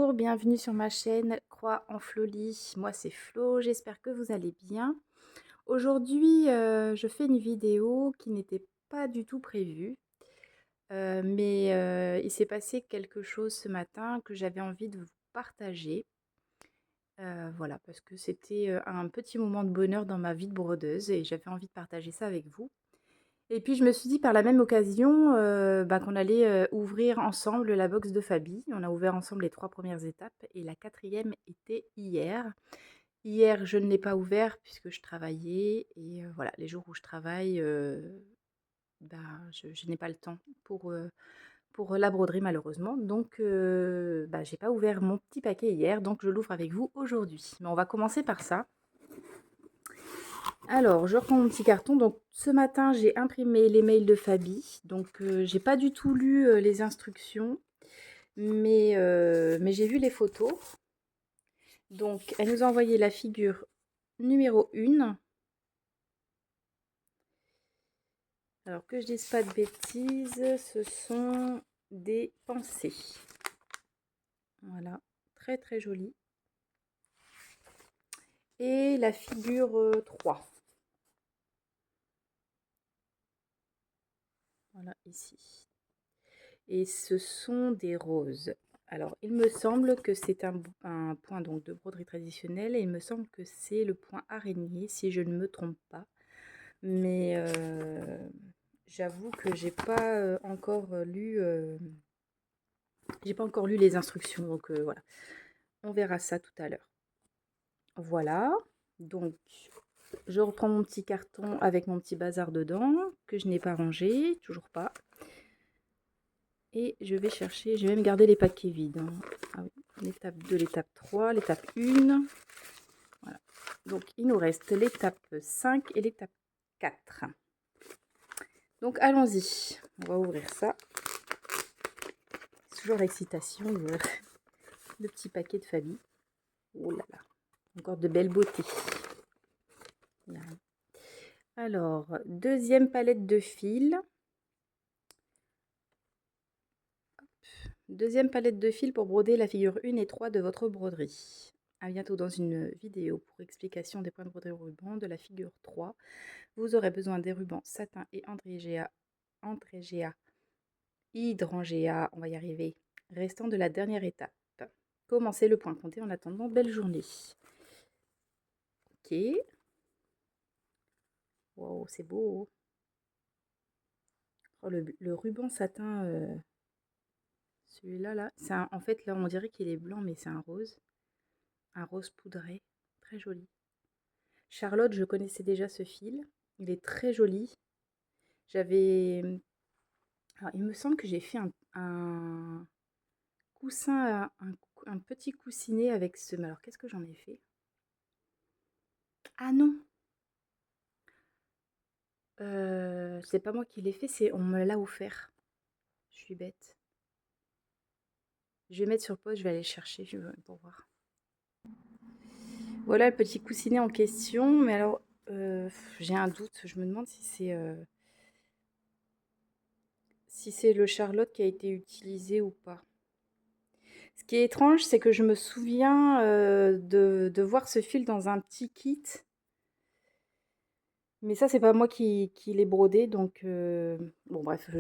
Bonjour, bienvenue sur ma chaîne Croix en Flolie. Moi c'est Flo, j'espère que vous allez bien. Aujourd'hui, je fais une vidéo qui n'était pas du tout prévue, mais il s'est passé quelque chose ce matin que j'avais envie de vous partager. Voilà, parce que c'était un petit moment de bonheur dans ma vie de brodeuse et j'avais envie de partager ça avec vous. Et puis je me suis dit par la même occasion, qu'on allait, ouvrir ensemble la box de Fabi. On a ouvert ensemble les 3 premières étapes et la quatrième était hier. Hier, je ne l'ai pas ouvert puisque je travaillais et voilà, les jours où je travaille, je n'ai pas le temps pour la broderie malheureusement. Donc j'ai pas ouvert mon petit paquet hier, donc je l'ouvre avec vous aujourd'hui. Mais on va commencer par ça. Alors, je reprends mon petit carton. Donc, ce matin, j'ai imprimé les mails de Fabi. Donc, j'ai pas du tout lu les instructions, mais j'ai vu les photos. Donc, elle nous a envoyé la figure numéro 1. Alors, que je dise pas de bêtises, ce sont des pensées. Voilà, très très joli. Et la figure 3. Voilà, ici. Et ce sont des roses. Alors, il me semble que c'est un point donc de broderie traditionnelle et il me semble que c'est le point araignée, si je ne me trompe pas. Mais j'avoue que j'ai pas encore lu les instructions, donc voilà. On verra ça tout à l'heure. Voilà, donc je reprends mon petit carton avec mon petit bazar dedans, que je n'ai pas rangé, toujours pas. Et je vais chercher, je vais même garder les paquets vides. Ah oui, l'étape 2, l'étape 3, l'étape 1. Voilà. Donc, il nous reste l'étape 5 et l'étape 4. Donc, allons-y. On va ouvrir ça. C'est toujours l'excitation d'ouvrir le petit paquet de Fabi. Oh là là. Encore de belles beautés. Là. Alors, deuxième palette de fils. Deuxième palette de fils pour broder la figure 1 et 3 de votre broderie. À bientôt dans une vidéo pour explication des points de broderie au ruban de la figure 3. Vous aurez besoin des rubans satin et hydrangea, on va y arriver, restant de la dernière étape. Commencez le point compté en attendant, belle journée. Ok. Wow, c'est beau. Oh, le ruban satin, celui-là, là, en fait, là, on dirait qu'il est blanc, mais c'est un rose. Un rose poudré, très joli. Charlotte, je connaissais déjà ce fil. Il est très joli. J'avais... Alors, il me semble que j'ai fait un coussin, un petit coussinet avec ce... Mais alors, qu'est-ce que j'en ai fait? Ah non! C'est pas moi qui l'ai fait, on me l'a offert. Je suis bête. Je vais mettre sur pause, je vais aller chercher pour voir. Voilà le petit coussinet en question. Mais alors, j'ai un doute. Je me demande si c'est le Charlotte qui a été utilisé ou pas. Ce qui est étrange, c'est que je me souviens de voir ce fil dans un petit kit. Mais ça, c'est pas moi qui l'ai brodé. Donc, bon, bref,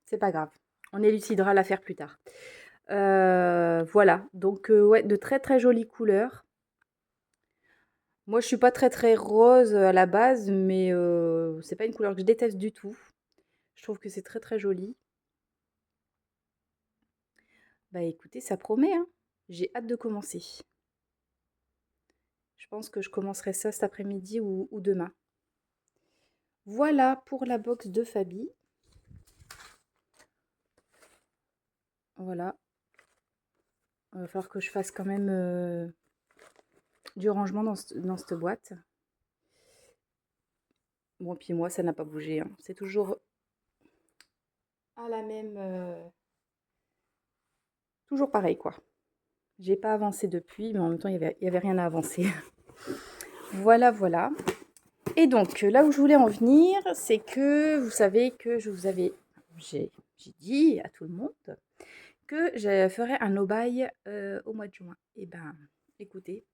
c'est pas grave. On élucidera l'affaire plus tard. Voilà. Donc, ouais, de très très jolies couleurs. Moi, je suis pas très très rose à la base, mais c'est pas une couleur que je déteste du tout. Je trouve que c'est très très joli. Bah écoutez, ça promet, hein. J'ai hâte de commencer. Je pense que je commencerai ça cet après-midi ou demain. Voilà pour la box de Fabi. Voilà. Il va falloir que je fasse quand même du rangement dans cette boîte. Bon, puis moi, ça n'a pas bougé, hein. C'est toujours à la même... toujours pareil, quoi. J'ai pas avancé depuis, mais en même temps, il y avait rien à avancer. Voilà, voilà. Et donc, là où je voulais en venir, c'est que vous savez que j'ai dit à tout le monde que je ferais un no-buy au mois de juin. Et ben, écoutez,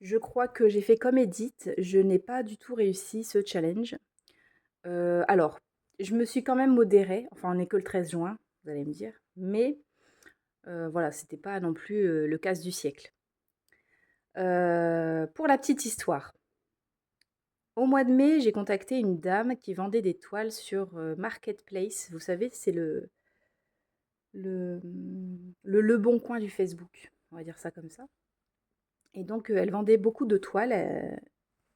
je crois que j'ai fait comme Edith, je n'ai pas du tout réussi ce challenge. Alors, je me suis quand même modérée, enfin on n'est que le 13 juin, vous allez me dire, mais voilà, c'était pas non plus le casse du siècle. Pour la petite histoire, au mois de mai, j'ai contacté une dame qui vendait des toiles sur Marketplace. Vous savez, c'est le bon coin du Facebook, on va dire ça comme ça. Et donc, elle vendait beaucoup de toiles.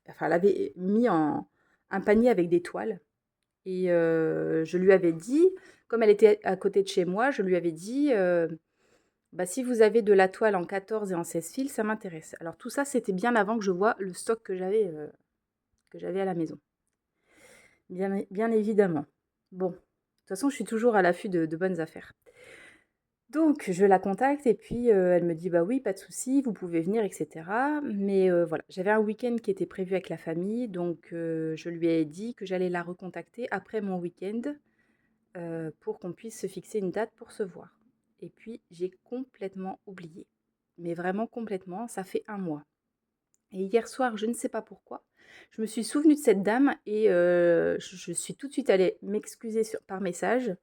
Enfin, elle avait mis un panier avec des toiles. Et je lui avais dit, comme elle était à côté de chez moi, je lui avais dit, bah, si vous avez de la toile en 14 et en 16 fils, ça m'intéresse. Alors tout ça, c'était bien avant que je voie le stock que j'avais à la maison. Bien évidemment. Bon, de toute façon, je suis toujours à l'affût de bonnes affaires. Donc je la contacte et puis, elle me dit: «Bah oui, pas de souci, vous pouvez venir et cetera». Mais, voilà, j'avais un week-end qui était prévu avec la famille, donc, je lui ai dit que j'allais la recontacter après mon week-end, pour qu'on puisse se fixer une date pour se voir. Et puis j'ai complètement oublié, mais vraiment complètement, ça fait un mois. Et hier soir, je ne sais pas pourquoi, je me suis souvenue de cette dame et je suis tout de suite allée m'excuser par message.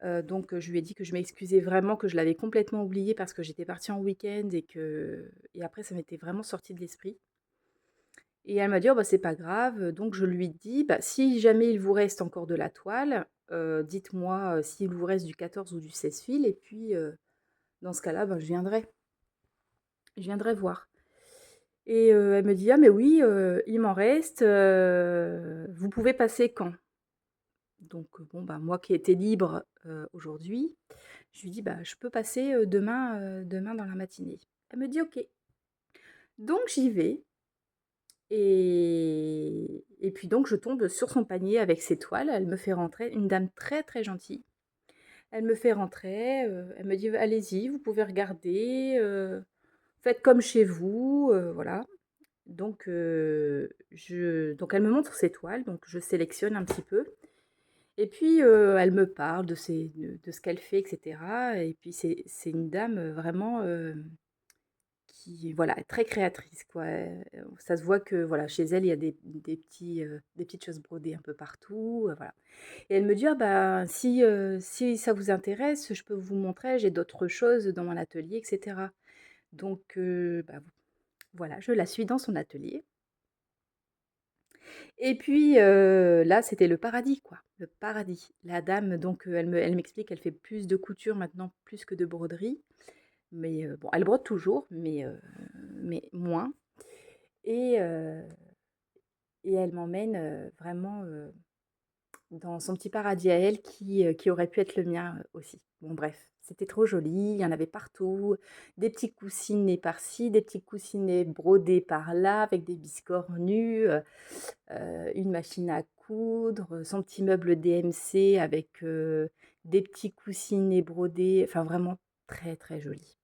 Donc je lui ai dit que je m'excusais vraiment, que je l'avais complètement oubliée parce que j'étais partie en week-end et après ça m'était vraiment sorti de l'esprit. Et elle m'a dit: «Oh bah, c'est pas grave», donc je lui dis: «Bah, si jamais il vous reste encore de la toile, dites-moi, s'il vous reste du 14 ou du 16 fils et puis, dans ce cas-là, ben, je viendrai voir». Et elle me dit: «Ah mais oui, il m'en reste, vous pouvez passer quand?» Donc bon, bah, moi qui étais libre, aujourd'hui, je lui dis: «Bah, je peux passer, demain dans la matinée». Elle me dit: «OK». Donc j'y vais et puis donc je tombe sur son panier avec ses toiles. Elle me fait rentrer, une dame très, très gentille. Elle me fait rentrer, elle me dit: «Allez-y, vous pouvez regarder, faites comme chez vous», voilà. Donc elle me montre ses toiles, donc je sélectionne un petit peu et puis, elle me parle de ce qu'elle fait et cetera et puis c'est une dame, vraiment, qui voilà, est très créatrice quoi, ça se voit que voilà, chez elle, il y a des petites choses brodées un peu partout, voilà et elle me dit: «Ah bah, si ça vous intéresse, je peux vous montrer, j'ai d'autres choses dans mon atelier et cetera». Donc, bah, voilà, je la suis dans son atelier. Et puis, là, c'était le paradis, quoi, le paradis. La dame donc, elle m'explique qu'elle fait plus de couture maintenant, plus que de broderie. Mais, bon, elle brode toujours, mais moins et heu et elle m'emmène, vraiment, dans son petit paradis à elle qui aurait pu être le mien, aussi. Bon bref, c'était trop joli, il y en avait partout, des petits coussinets par-ci, des petits coussinets brodés par-là avec des biscornus, une machine à coudre, son petit meuble DMC avec, des petits coussinets brodés, enfin vraiment très, très joli.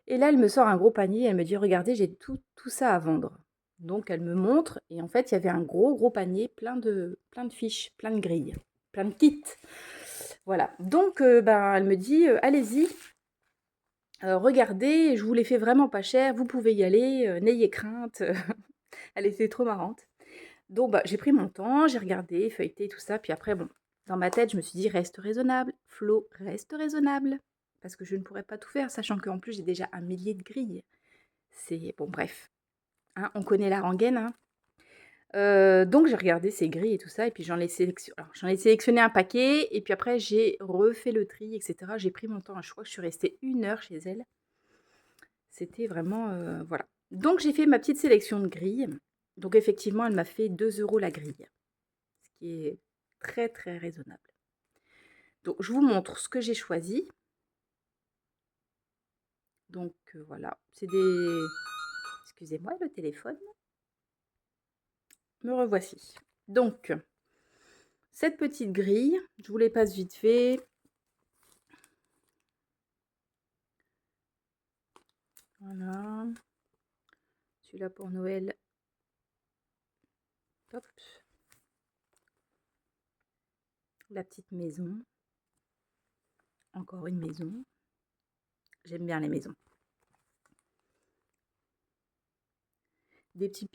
Et là, elle me sort un gros panier, elle me dit: «Regardez, j'ai tout ça à vendre». Donc elle me montre et en fait, il y avait un gros, gros panier plein de fiches, plein de grilles, plein de kits. Voilà, donc ben, elle me dit: «Allez-y, regardez, je vous les fais vraiment pas cher, vous pouvez y aller, n'ayez crainte». Elle était trop marrante. Donc bah, j'ai pris mon temps, j'ai regardé, feuilleté, tout ça, puis après bon, dans ma tête, je me suis dit: «Reste raisonnable, Flo, reste raisonnable». Parce que je ne pourrais pas tout faire, sachant qu'en plus j'ai déjà un millier de grilles. C'est bon bref, hein, on connaît la rengaine, hein. Donc j'ai regardé ces grilles et tout ça et puis j'en ai sélectionné un paquet et puis après j'ai refait le tri et cetera. J'ai pris mon temps, hein, je crois que je suis restée 1 heure chez elle. C'était vraiment, voilà. Donc j'ai fait ma petite sélection de grilles. Donc effectivement, elle m'a fait 2 € la grille, ce qui est très, très raisonnable. Donc je vous montre ce que j'ai choisi. Donc voilà, c'est des excusez-moi le téléphone. Me revoici. Donc cette petite grille, je vous les passe vite fait. Voilà. Celui-là pour Noël. Hop. La petite maison. Encore une maison. J'aime bien les maisons. Des petits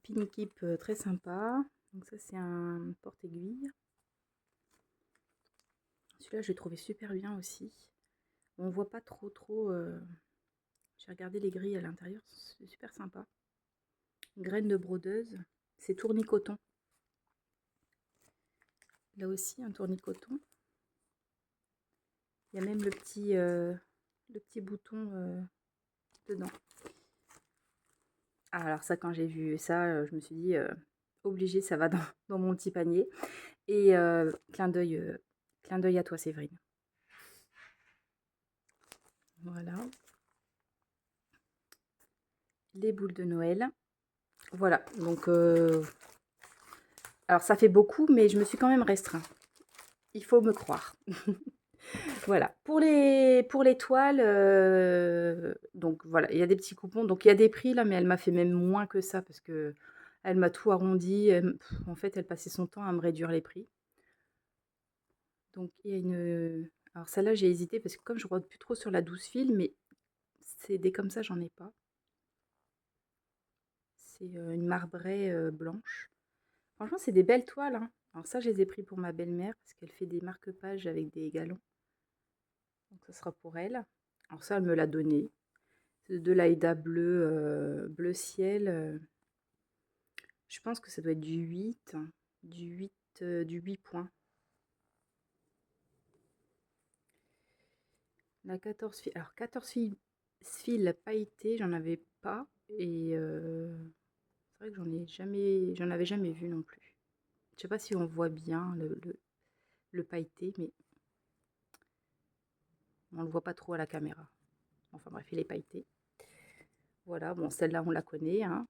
pin-keep très sympas. Donc ça, c'est un porte-aiguille. Celui-là, je l'ai trouvé super bien aussi. On voit pas trop. J'ai regardé les grilles à l'intérieur, c'est super sympa. Graines de brodeuse. C'est tournicoton. Là aussi, un tournicoton. Il y a même le petit bouton dedans. Ah, alors ça, quand j'ai vu ça, je me suis dit, obligé, ça va dans mon petit panier. Et clin d'œil à toi, Séverine. Voilà. Les boules de Noël. Voilà, donc alors ça fait beaucoup, mais je me suis quand même restreint. Il faut me croire. Voilà. Pour les toiles, donc voilà, il y a des petits coupons. Donc il y a des prix là, mais elle m'a fait même moins que ça parce que elle m'a tout arrondi. En fait, elle passait son temps à me réduire les prix. Donc il y a une. Alors celle-là, j'ai hésité parce que comme je ne regarde plus trop sur la 12 fils, mais c'est des comme ça, j'en ai pas. C'est une marbrée blanche. Franchement, c'est des belles toiles, hein. Alors ça, je les ai pris pour ma belle-mère parce qu'elle fait des marque-pages avec des galons. Donc ça sera pour elle. Alors ça, elle me l'a donné. C'est de l'Aïda bleu ciel. Je pense que ça doit être du 8, hein. Du 8 points. La 14 fils. Alors 14 fils pailletés, j'en avais pas. Et c'est vrai que j'en avais jamais vu non plus. Je sais pas si on voit bien le pailleté, mais on le voit pas trop à la caméra. Enfin bref, il est pailleté. Voilà, bon, celle-là, on la connaît, hein.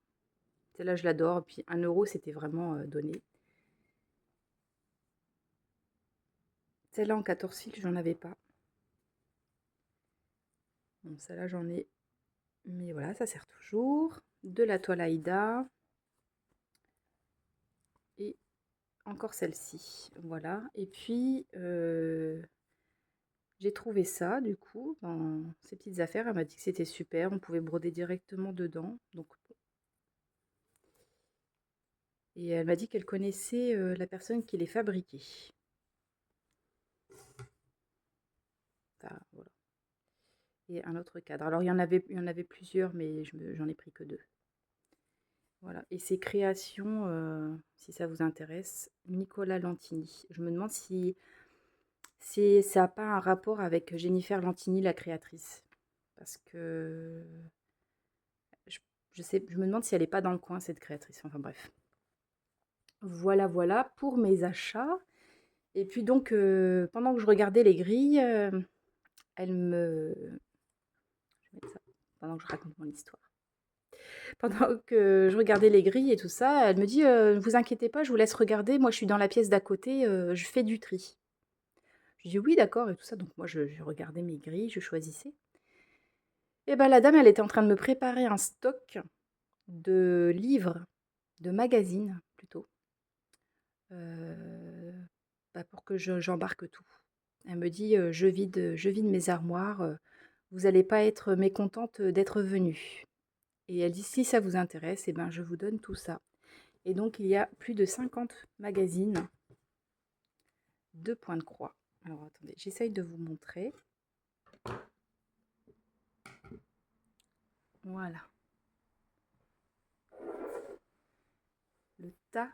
Celle-là, je l'adore. Et puis 1 €, c'était vraiment donné. Celle-là, en 14 fils, j'en avais pas. Bon, celle-là, j'en ai. Mais voilà, ça sert toujours. De la toile Aïda. Et encore celle-ci. Voilà. Et puis, j'ai trouvé ça, du coup, dans ces petites affaires. Elle m'a dit que c'était super. On pouvait broder directement dedans. Donc, et elle m'a dit qu'elle connaissait la personne qui les fabriquait. Enfin, voilà. Et un autre cadre. Alors, il y en avait plusieurs, mais j'en ai pris que 2. Voilà. Et ses créations, si ça vous intéresse, Nicolas Lantini. Je me demande si ça n'a pas un rapport avec Jennifer Lantini, la créatrice. Parce que je, je me demande si elle n'est pas dans le coin, cette créatrice. Enfin bref. Voilà, voilà pour mes achats. Et puis donc, pendant que je regardais les grilles, elle me... Je vais mettre ça pendant que je raconte mon histoire. Pendant que je regardais les grilles et tout ça, elle me dit, ne vous inquiétez pas, je vous laisse regarder. Moi, je suis dans la pièce d'à côté, je fais du tri. Je dis oui, d'accord, et tout ça. Donc moi, je regardais mes grilles, je choisissais. Et ben la dame, elle était en train de me préparer un stock de livres, de magazines plutôt, pour que j'embarque tout. Elle me dit, je vide mes armoires, vous n'allez pas être mécontente d'être venue. Et elle dit, si ça vous intéresse, eh ben, je vous donne tout ça. Et donc, il y a plus de 50 magazines de Point de Croix. Alors, attendez, j'essaye de vous montrer. Voilà. Le tas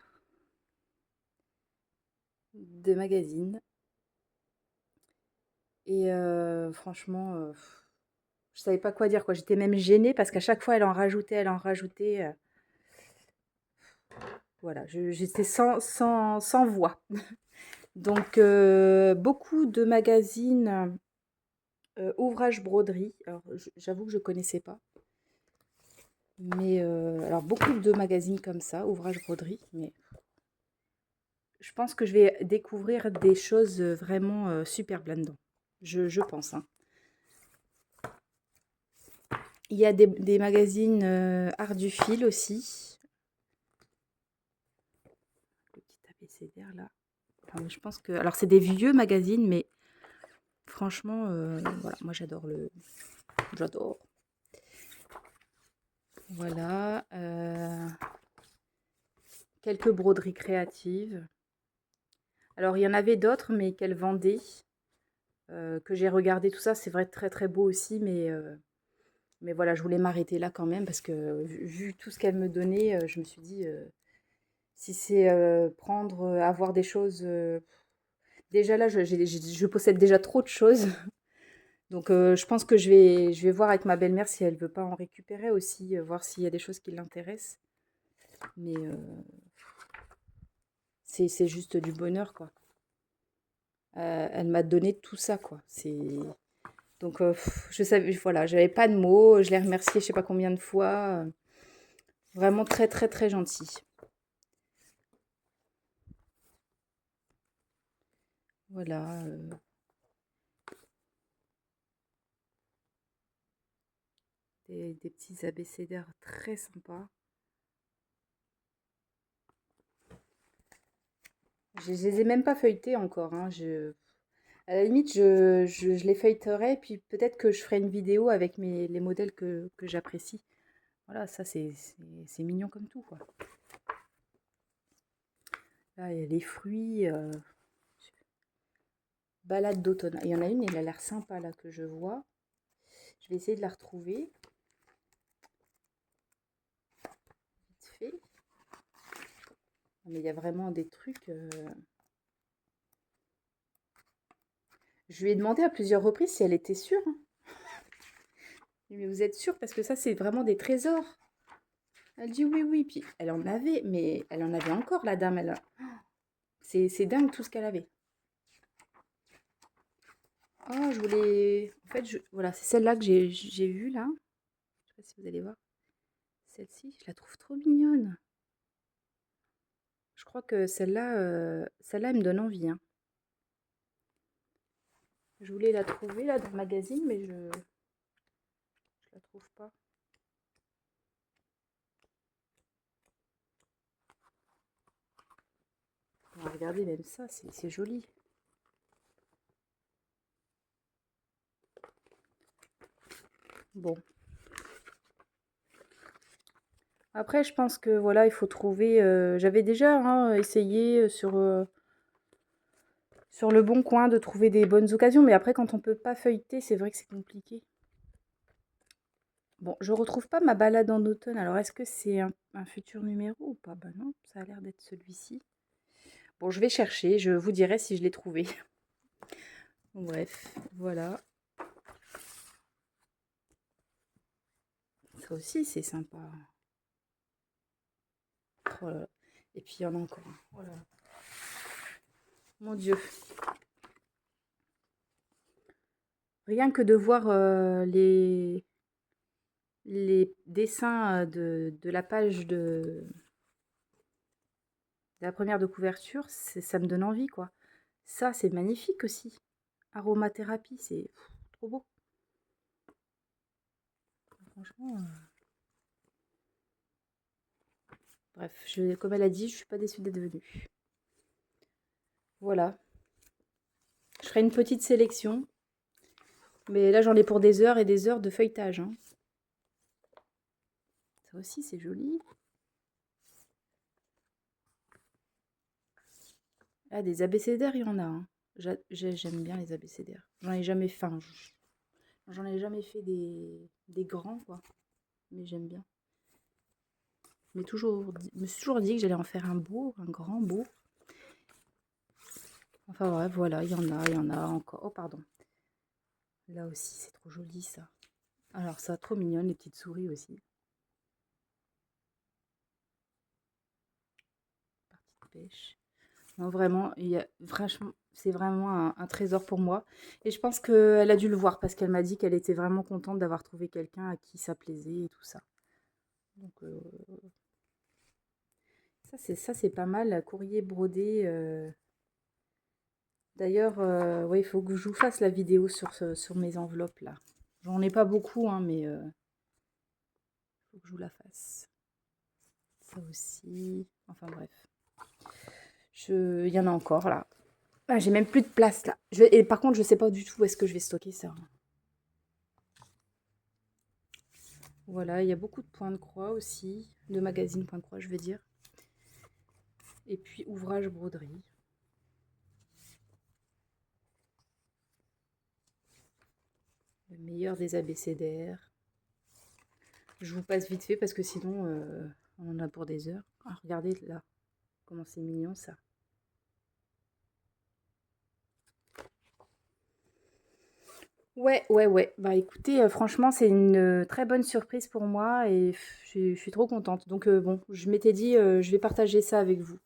de magazines. Et franchement, je savais pas quoi dire, quoi. J'étais même gênée parce qu'à chaque fois, elle en rajoutait, voilà, j'étais sans voix. Donc, beaucoup de magazines, ouvrages broderie. Alors, j'avoue que je connaissais pas. Mais alors, beaucoup de magazines comme ça, ouvrages broderie. Mais je pense que je vais découvrir des choses vraiment superbes là-dedans. Je pense, hein. Il y a des magazines art du fil aussi. Le petit abécédaire là. Enfin, je pense que. Alors, c'est des vieux magazines, mais franchement, voilà, moi j'adore j'adore. Voilà, quelques broderies créatives. Alors il y en avait d'autres, mais qu'elle vendait, que j'ai regardé tout ça. C'est vrai, très très beau aussi, mais voilà, je voulais m'arrêter là quand même parce que vu tout ce qu'elle me donnait, je me suis dit, si c'est prendre, avoir des choses, déjà là, je possède déjà trop de choses. Donc je pense que je vais voir avec ma belle-mère si elle veut pas en récupérer aussi, voir s'il y a des choses qui l'intéressent. Mais c'est juste du bonheur, quoi. Elle m'a donné tout ça, quoi. Donc je savais, voilà, j'avais pas de mots. Je l'ai remerciée je sais pas combien de fois. Vraiment très très très gentil. Voilà. Des petits abécédaires très sympas. Je les ai même pas feuilletés encore, hein. À la limite, je les feuilleterai, puis peut-être que je ferai une vidéo avec les modèles que j'apprécie. Voilà, ça c'est mignon comme tout, quoi. Là, il y a les fruits, balade d'automne. Il y en a une, elle a l'air sympa là que je vois. Je vais essayer de la retrouver. Vite fait. Mais il y a vraiment des trucs. Je lui ai demandé à plusieurs reprises si elle était sûre, hein. Mais vous êtes sûre? Parce que ça, c'est vraiment des trésors. Elle dit oui, oui. Puis elle en avait, mais elle en avait encore, la dame. C'est dingue tout ce qu'elle avait. Oh, je voulais. En fait, voilà, c'est celle-là que j'ai vue là. Je sais pas si vous allez voir. Celle-ci, je la trouve trop mignonne. Je crois que celle-là, elle me donne envie, hein. Je voulais la trouver là dans le magazine, mais je la trouve pas. Regardez, même ça, c'est joli. Bon. Après, je pense que voilà, il faut trouver. J'avais déjà hein, essayé sur le bon coin de trouver des bonnes occasions, mais après, quand on peut pas feuilleter, c'est vrai que c'est compliqué. Bon, je retrouve pas ma balade en automne. Alors, est-ce que c'est un futur numéro ou pas? Bah non, ça a l'air d'être celui-ci. Bon, je vais chercher, je vous dirai si je l'ai trouvé. Bref, voilà. Ça aussi, c'est sympa. Oh là là. Et puis, il y en a encore un. Oh là là. Mon Dieu. Rien que de voir les dessins de la page de la première de couverture, ça me donne envie, quoi. Ça, c'est magnifique aussi. Aromathérapie, c'est trop beau. Franchement, bref, comme elle a dit, je suis pas déçue d'être venue. Voilà. Je ferai une petite sélection. Mais là, j'en ai pour des heures et des heures de feuilletage, hein. Ça aussi, c'est joli. Ah, des abécédaires, il y en a, hein. J'aime bien les abécédaires. J'en ai jamais fait, enfin, j'en ai jamais fait des grands, quoi. Mais j'aime bien. Je me suis toujours dit que j'allais en faire un beau, un grand beau. Enfin bref, voilà, il y en a encore. Oh, pardon. Là aussi, c'est trop joli, ça. Alors ça, trop mignonne, les petites souris aussi. Partie de pêche. Non, vraiment, franchement, c'est vraiment un trésor pour moi. Et je pense qu'elle a dû le voir parce qu'elle m'a dit qu'elle était vraiment contente d'avoir trouvé quelqu'un à qui ça plaisait et tout ça. Donc ça c'est pas mal, courrier brodé. D'ailleurs, ouais, il faut que je vous fasse la vidéo sur mes enveloppes là. J'en ai pas beaucoup, hein, mais faut que je vous la fasse. Ça aussi. Enfin bref. Il y en a encore là. Ah, j'ai même plus de place là. Et par contre, je sais pas du tout où est-ce que je vais stocker ça. Voilà, il y a beaucoup de points de croix aussi, de magazines points de croix, je veux dire. Et puis ouvrage broderie. Le meilleur des abécédaires. Je vous passe vite fait parce que sinon, on en a pour des heures. Ah, regardez là, comment c'est mignon ça. Ouais, ouais, ouais. Bah écoutez, franchement, c'est une très bonne surprise pour moi et je suis trop contente. Donc bon, je m'étais dit, je vais partager ça avec vous.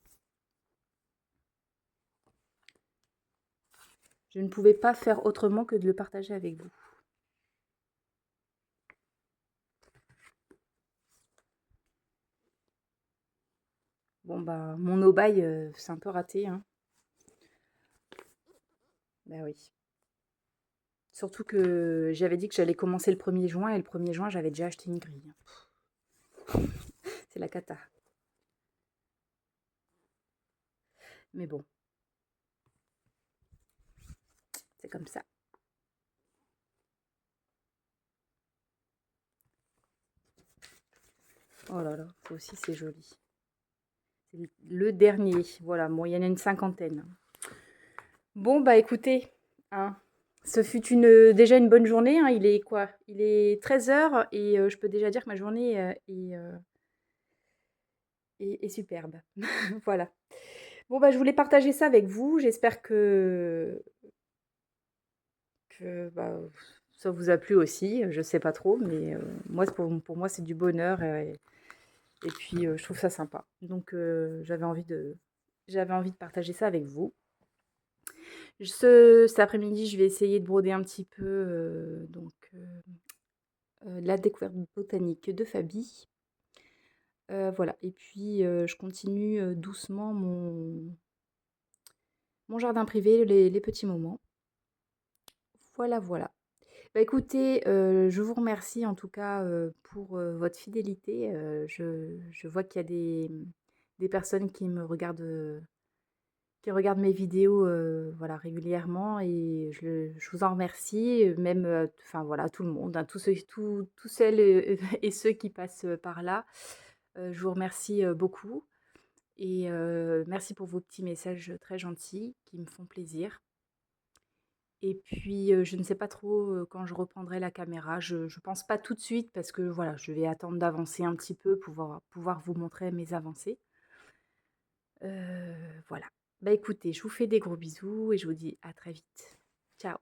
Je ne pouvais pas faire autrement que de le partager avec vous. Bon bah, mon no-buy, c'est un peu raté, hein. Bah oui. Surtout que j'avais dit que j'allais commencer le 1er juin et le 1er juin, j'avais déjà acheté une grille. C'est la cata. Mais bon, c'est comme ça. Oh là là, ça aussi c'est joli. C'est le dernier. Voilà, bon, il y en a une cinquantaine. Bon, bah écoutez, hein, ce fut déjà une bonne journée, hein. Il est quoi? Il est 13 h et je peux déjà dire que ma journée est superbe. Voilà. Bon, bah je voulais partager ça avec vous. J'espère que bah, ça vous a plu aussi. Je sais pas trop, mais moi, pour moi, c'est du bonheur. Et puis, je trouve ça sympa. Donc, j'avais envie de partager ça avec vous. Cet après-midi, je vais essayer de broder un petit peu la découverte botanique de Fabi. Voilà. Et puis, je continue doucement mon jardin privé, les petits moments. Voilà, voilà. Bah écoutez, je vous remercie en tout cas pour votre fidélité. Je vois qu'il y a des personnes qui regardent mes vidéos voilà, régulièrement et je vous en remercie, même enfin voilà, tout le monde, hein, tous celles et ceux qui passent par là. Je vous remercie beaucoup et merci pour vos petits messages très gentils qui me font plaisir. Et puis, je ne sais pas trop, quand je reprendrai la caméra. Je pense pas tout de suite parce que voilà, je vais attendre d'avancer un petit peu pour pouvoir vous montrer mes avancées. Voilà. Bah, écoutez, je vous fais des gros bisous et je vous dis à très vite. Ciao.